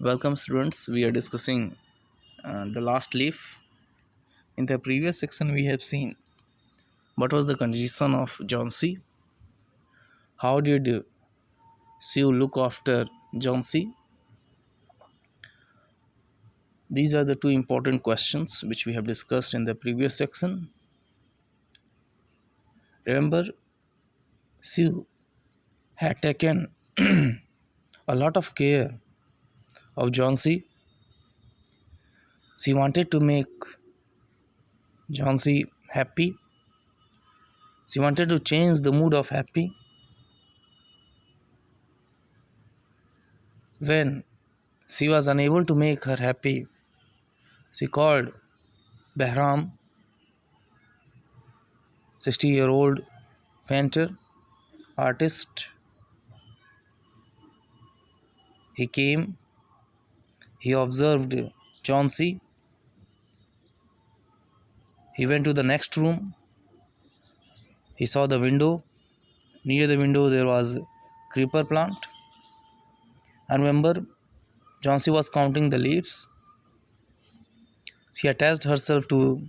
Welcome, students. We are discussing the last leaf. In the previous section, we have seen what was the condition of John C. How did Sue look after John C? These are the two important questions which we have discussed in the previous section. Remember, Sue had taken a lot of care of John C. She wanted to make John C happy. She wanted to change the mood of happy. When she was unable to make her happy, she called Behram, 60-year-old painter, artist. He came, he observed John C. He went to the next room. He saw the window. Near the window there was a creeper plant. And remember, John C. was counting the leaves. She attached herself to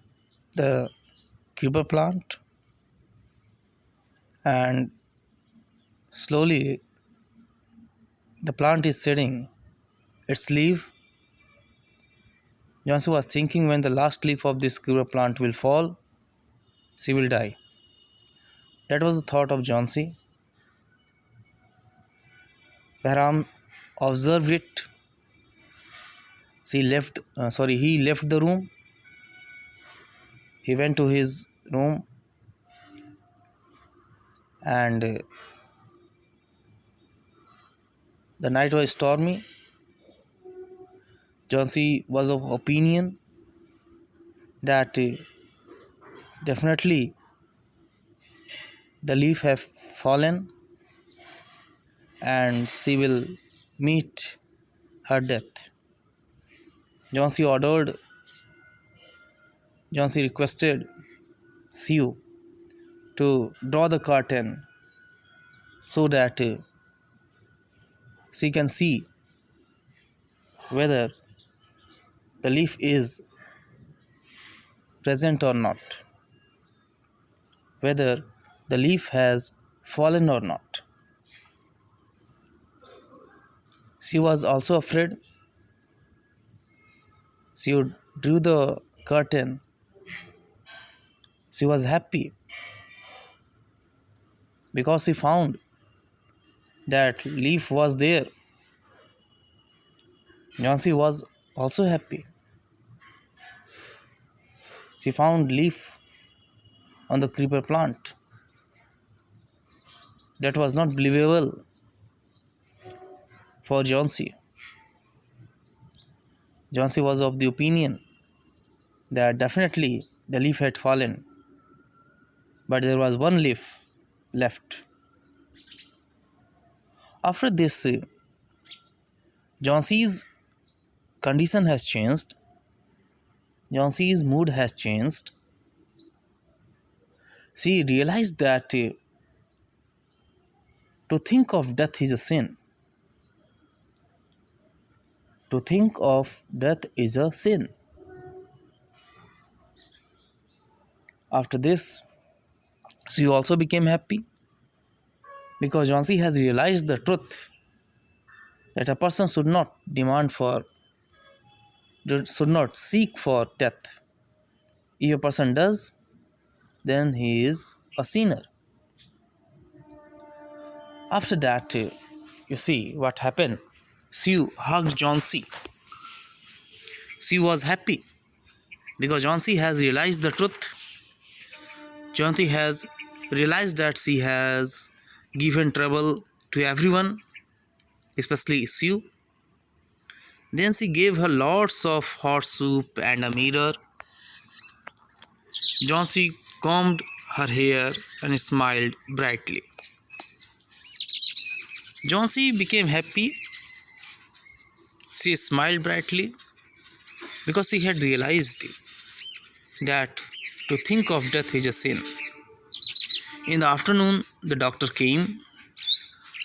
the creeper plant and slowly the plant is shedding its leaf. John C. was thinking, when the last leaf of this creeper plant will fall, she will die. That was the thought of John C. Behram observed it. He left the room. He went to his room and the night was stormy. John C. was of opinion that definitely the leaf have fallen and she will meet her death. John C. requested Sue to draw the curtain so that she can see whether the leaf is present or not, whether the leaf has fallen or not. She was also afraid. She drew the curtain. She was happy because she found that leaf was there. John C. was also happy. She found leaf on the creeper plant. That was not believable for John C. John C. was of the opinion that definitely the leaf had fallen, but there was one leaf left. After this, John C.'s condition has changed. John C.'s mood has changed. She realized that to think of death is a sin. To think of death is a sin. After this, she also became happy because John C. has realized the truth that a person should not seek for death. If a person does, then he is a sinner. After that, you see what happened. Sue hugged John C. Sue was happy because John C. has realized the truth. John C. has realized that she has given trouble to everyone, especially Sue. Then she gave her lots of hot soup and a mirror. John C. combed her hair and smiled brightly. John C. became happy. She smiled brightly because she had realized that to think of death is a sin. In the afternoon, the doctor came.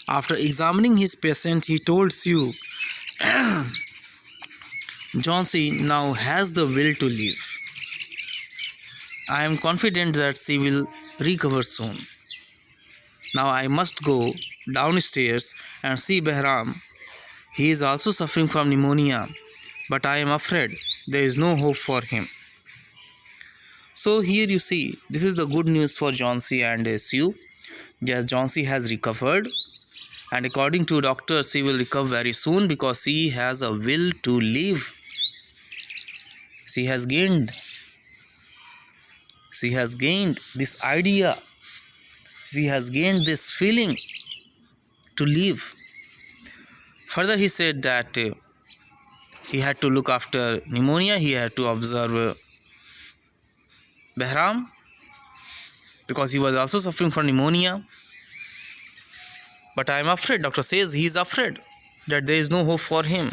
After examining his patient, he told Sue Jhansi now has the will to live. I am confident that she will recover soon. Now I must go downstairs and see Behram. He is also suffering from pneumonia, but I am afraid there is no hope for him. So here you see, this is the good news for Jhansi and Sue. Yes, Jhansi has recovered, and according to doctors, she will recover very soon because she has a will to live. She has gained this idea. She has gained this feeling to live. Further, he said that he had to look after pneumonia. He had to observe Behram because he was also suffering from pneumonia. But I am afraid, doctor says he is afraid that there is no hope for him.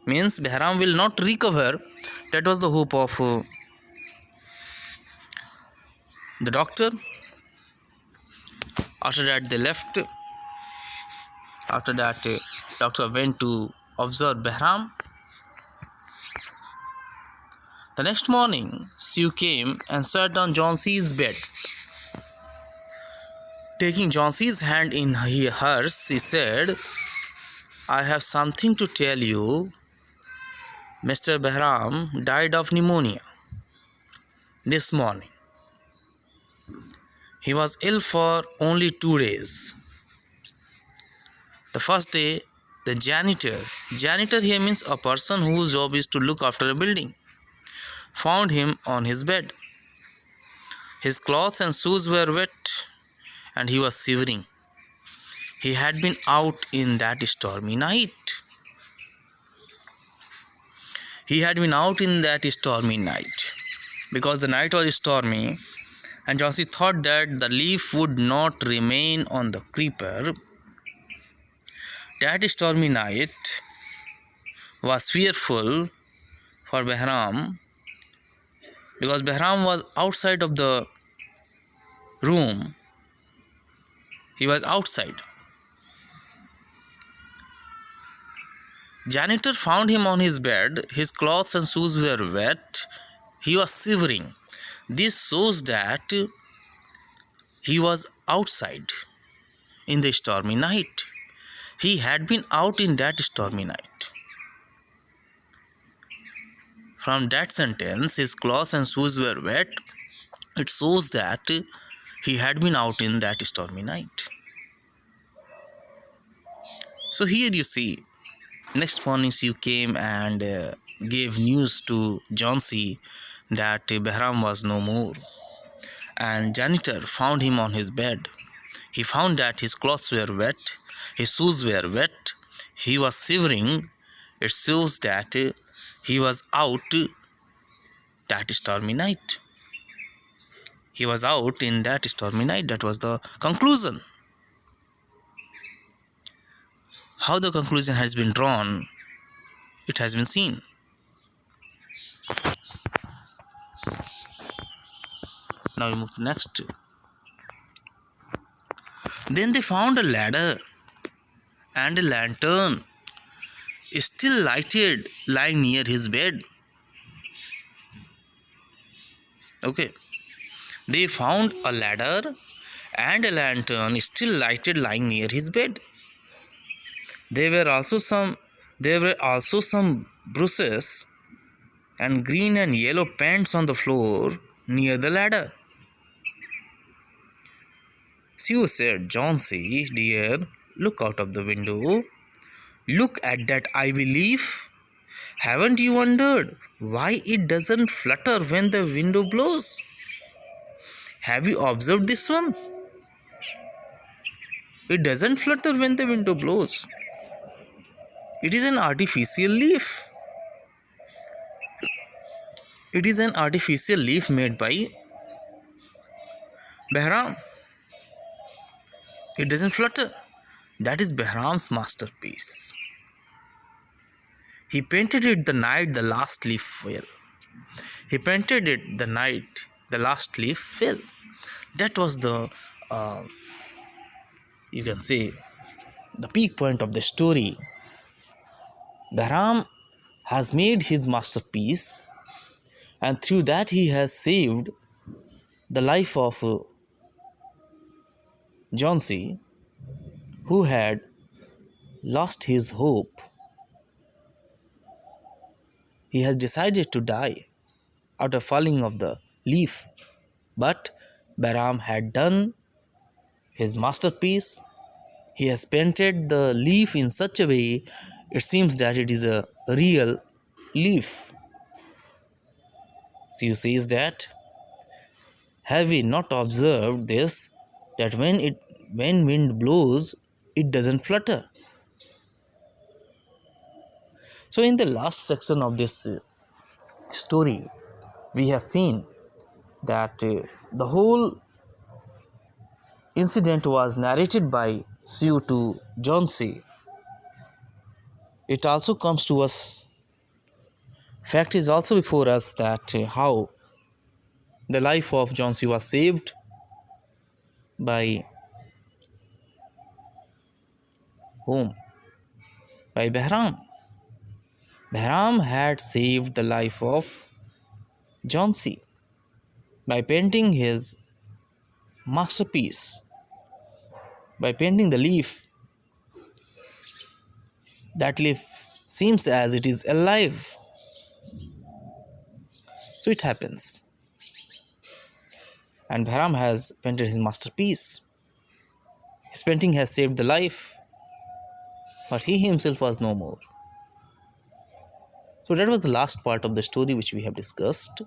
Means Behram will not recover. That was the hope of the doctor. After that they left. After that doctor went to observe Behram. The next morning Sue came and sat on Jhansi's bed. Taking Jhansi's hand in hers, she said, I have something to tell you. Mr. Behram died of pneumonia this morning. He was ill for only 2 days. The first day, the janitor here means a person whose job is to look after a building, found him on his bed. His clothes and shoes were wet and he was shivering. He had been out in that stormy night. Because the night was stormy and Jhansi thought that the leaf would not remain on the creeper. That stormy night was fearful for Behram because Behram was outside of the room. He was outside. Janitor found him on his bed. His clothes and shoes were wet. He was shivering. This shows that he was outside in the stormy night. He had been out in that stormy night. From that sentence, his clothes and shoes were wet. It shows that he had been out in that stormy night. So here you see, next morning Sue came and gave news to Jhansi that Behram was no more. And janitor found him on his bed. He found that his clothes were wet, his shoes were wet, he was shivering. It shows that he was out that stormy night. He was out in that stormy night. That was the conclusion. How the conclusion has been drawn, it has been seen. Now we move to next. Then they found a ladder and a lantern still lighted lying near his bed. Okay. They found a ladder and a lantern still lighted lying near his bed. There were also some bruises and green and yellow paints on the floor near the ladder. Sue said, Jhansi, dear, look out of the window. Look at that ivy leaf. Haven't you wondered why it doesn't flutter when the wind blows? Have you observed this one? It doesn't flutter when the wind blows. It is an artificial leaf. It is an artificial leaf made by Behram. It doesn't flutter. That is Behram's masterpiece. He painted it the night the last leaf fell. He painted it the night the last leaf fell. That was the, you can say, the peak point of the story. Behram has made his masterpiece, and through that he has saved the life of Jhansi, who had lost his hope. He has decided to die after falling of the leaf, but Bahram had done his masterpiece. He has painted the leaf in such a way it seems that it is a real leaf. Siu says that, have we not observed this, that when wind blows, it doesn't flutter? So in the last section of this story, we have seen that the whole incident was narrated by Siu to Jhansi. It also comes to us, fact is also before us, that how the life of Jhansi was saved by whom? By Bahram. Bahram had saved the life of Jhansi by painting his masterpiece, by painting the leaf. That leaf seems as it is alive. So it happens. And Bahram has painted his masterpiece. His painting has saved the life, but he himself was no more. So that was the last part of the story which we have discussed.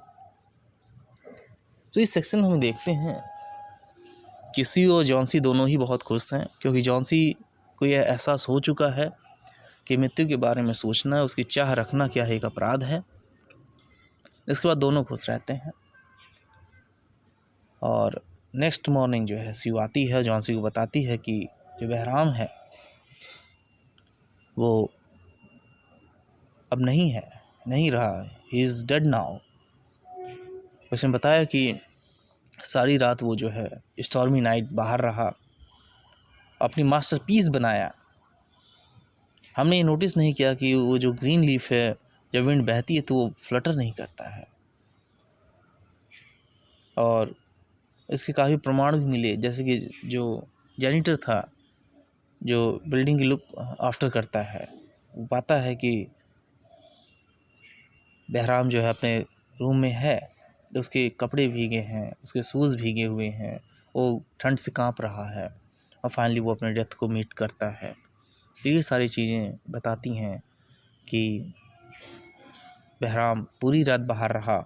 तो इस section में हम देखते हैं कि सी और Johnsy दोनों ही बहुत खुश हैं, क्योंकि जॉन्सी को यह एहसास हो चुका है कि मृत्यु के बारे में सोचना, उसकी चाह रखना क्या है, एक अपराध है। इसके बाद दोनों खुश रहते हैं। और नेक्स्ट मॉर्निंग जो है सी आती है, जॉन्सी को बताती है कि जो बहराम है वो अब नहीं रहा, ही इज़ डेड नाउ। उसने बताया कि सारी रात वो जो है स्टॉर्मी नाइट बाहर रहा, अपनी मास्टरपीस बनाया। हमने ये नोटिस नहीं किया कि वो जो ग्रीन लीफ है, जब विंड बहती है तो वो फ्लटर नहीं करता है। और इसके काफ़ी प्रमाण भी मिले, जैसे कि जो जैनिटर था, जो बिल्डिंग की लुक आफ्टर करता है, वो पाता है कि बहराम जो है अपने रूम में है, तो उसके कपड़े भीगे हैं, उसके शूज़ भीगे हुए हैं, वो ठंड से कांप रहा है, और फाइनली वो अपने डेथ को मीट करता है। तो ये सारी चीज़ें बताती हैं कि बहराम पूरी रात बाहर रहा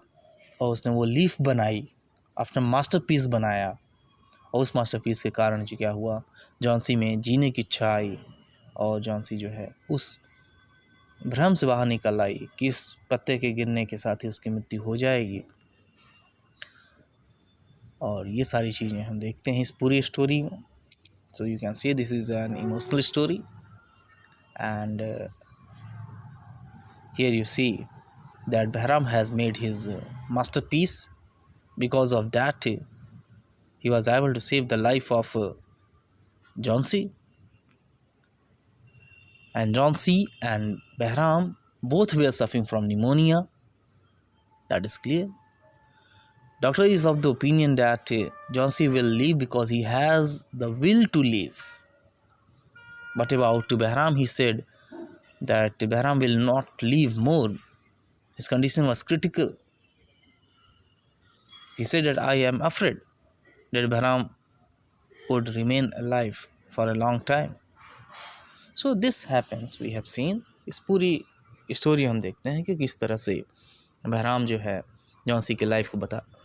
और उसने वो लीफ बनाई, अपना मास्टरपीस बनाया, और उस मास्टरपीस के कारण जो क्या हुआ, जॉन्सी में जीने की इच्छा आई, और जॉन्सी जो है उस भ्रम से बाहर निकल आई कि इस पत्ते के गिरने के साथ ही उसकी मृत्यु हो जाएगी। और ये सारी चीज़ें हम देखते हैं इस पूरी स्टोरी में। So you can say this is an emotional story, and here you see that Bahram has made his masterpiece. Because of that, he was able to save the life of Jhansi. And Jhansi and Bahram both were suffering from pneumonia. That is clear. Doctor is of the opinion that Jhansi will live because he has the will to live. But about Bahram, he said that Bahram will not live more. His condition was critical. He said that I am afraid that Bahram would remain alive for a long time. So this happens, we have seen. इस पूरी story हम देखते हैं कि किस तरह से बहराम जो है जॉन्सी के लाइफ को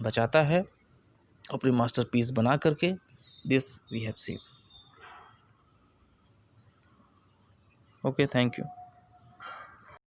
बचाता है अपनी मास्टरपीस बना करके। This we have seen. Okay, thank you.